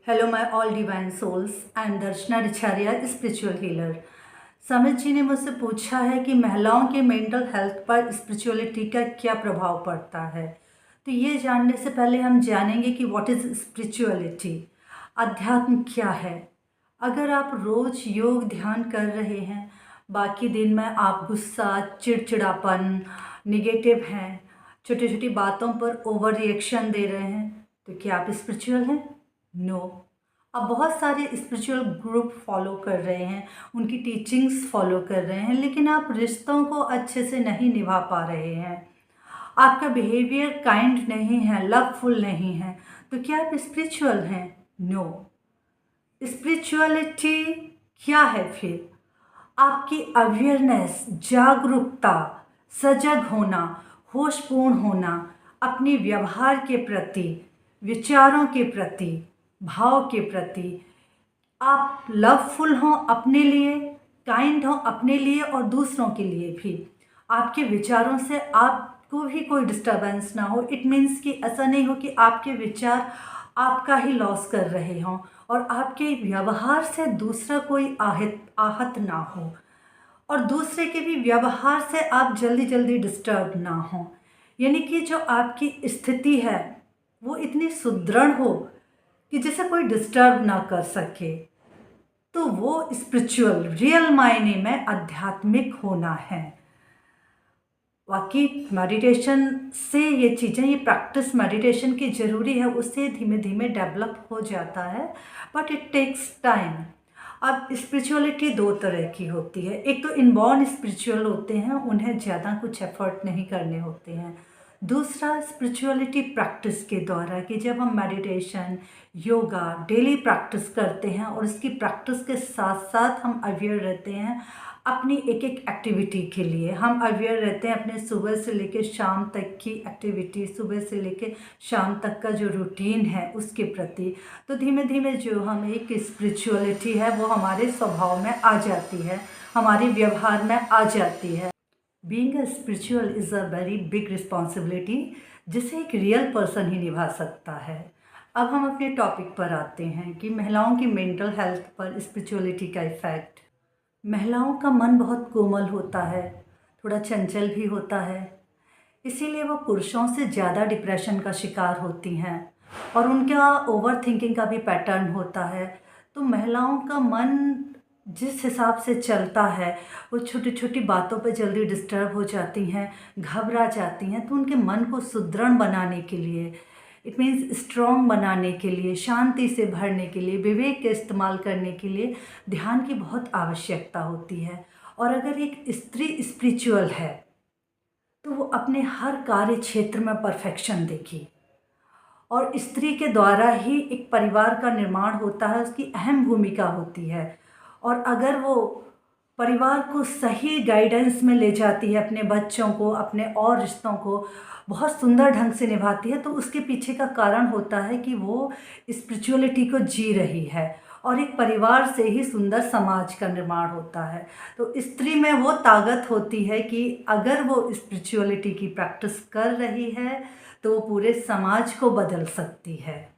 Hello my all divine souls, I am Darshana Richhariya, spiritual healer. Samit ji ने मुझसे पूछा है कि महिलाओं के मेंटल हेल्थ पर स्पिरिचुअलिटी का क्या प्रभाव पड़ता है। तो ये जानने से पहले हम जानेंगे कि व्हाट इज़ स्पिरिचुअलिटी, अध्यात्म क्या है। अगर आप रोज़ योग ध्यान कर रहे हैं, बाकी दिन में आप गुस्सा, चिड़चिड़ापन, निगेटिव हैं, छोटी छोटी बातों पर ओवर रिएक्शन दे रहे हैं, तो क्या आप स्पिरिचुअल हैं? नो। अब बहुत सारे स्पिरिचुअल ग्रुप फॉलो कर रहे हैं, उनकी टीचिंग्स फॉलो कर रहे हैं, लेकिन आप रिश्तों को अच्छे से नहीं निभा पा रहे हैं, आपका बिहेवियर काइंड नहीं है, लवफुल नहीं है, तो क्या आप स्पिरिचुअल हैं? नो। स्पिरिचुअलिटी क्या है फिर? आपकी अवेयरनेस, जागरूकता, सजग होना, होशपूर्ण होना, अपने व्यवहार के प्रति, विचारों के प्रति, भाव के प्रति, आप लवफुल हों अपने लिए, काइंड हों अपने लिए और दूसरों के लिए भी। आपके विचारों से आपको भी कोई डिस्टर्बेंस ना हो। इट मीन्स कि ऐसा नहीं हो कि आपके विचार आपका ही लॉस कर रहे हों और आपके व्यवहार से दूसरा कोई आहत ना हो और दूसरे के भी व्यवहार से आप जल्दी जल्दी डिस्टर्ब ना हो। यानी कि जो आपकी स्थिति है वो इतनी सुदृढ़ हो कि जिसे कोई डिस्टर्ब ना कर सके, तो वो स्पिरिचुअल, रियल मायने में आध्यात्मिक होना है। बाकी मेडिटेशन से ये चीज़ें, ये प्रैक्टिस मेडिटेशन की ज़रूरी है, उससे धीमे धीमे डेवलप हो जाता है, बट इट टेक्स टाइम। अब स्पिरिचुअलिटी दो तरह की होती है। एक तो इनबॉर्न स्पिरिचुअल होते हैं, उन्हें ज़्यादा कुछ एफर्ट नहीं करने होते हैं। दूसरा स्पिरिचुअलिटी प्रैक्टिस के द्वारा, कि जब हम मेडिटेशन, योगा डेली प्रैक्टिस करते हैं और इसकी प्रैक्टिस के साथ साथ हम अवेयर रहते हैं अपनी एक एक एक्टिविटी के लिए। हम अवेयर रहते हैं अपने सुबह से लेकर शाम तक की एक्टिविटी, सुबह से लेकर शाम तक का जो रूटीन है उसके प्रति। तो धीमे धीमे जो हम एक स्पिरिचुअलिटी है वो हमारे स्वभाव में आ जाती है, हमारे व्यवहार में आ जाती है। Being a spiritual is a very big responsibility, जिसे एक रियल पर्सन ही निभा सकता है। अब हम अपने टॉपिक पर आते हैं कि महिलाओं की मेंटल हेल्थ पर स्पिरिचुअलिटी का इफ़ेक्ट। महिलाओं का मन बहुत कोमल होता है, थोड़ा चंचल भी होता है, इसीलिए वो पुरुषों से ज़्यादा डिप्रेशन का शिकार होती हैं और उनका ओवर थिंकिंग का भी पैटर्न होता है। तो महिलाओं का मन जिस हिसाब से चलता है, वो छोटी छोटी बातों पे जल्दी डिस्टर्ब हो जाती हैं, घबरा जाती हैं। तो उनके मन को सुदृढ़ बनाने के लिए, इट मीन्स स्ट्रॉन्ग बनाने के लिए, शांति से भरने के लिए, विवेक का इस्तेमाल करने के लिए ध्यान की बहुत आवश्यकता होती है। और अगर एक स्त्री स्पिरिचुअल है तो वो अपने हर कार्य क्षेत्र में परफेक्शन देगी और स्त्री के द्वारा ही एक परिवार का निर्माण होता है, उसकी अहम भूमिका होती है। और अगर वो परिवार को सही गाइडेंस में ले जाती है, अपने बच्चों को, अपने और रिश्तों को बहुत सुंदर ढंग से निभाती है, तो उसके पीछे का कारण होता है कि वो स्पिरिचुअलिटी को जी रही है और एक परिवार से ही सुंदर समाज का निर्माण होता है। तो स्त्री में वो ताकत होती है कि अगर वो स्पिरिचुअलिटी की प्रैक्टिस कर रही है तो वो पूरे समाज को बदल सकती है।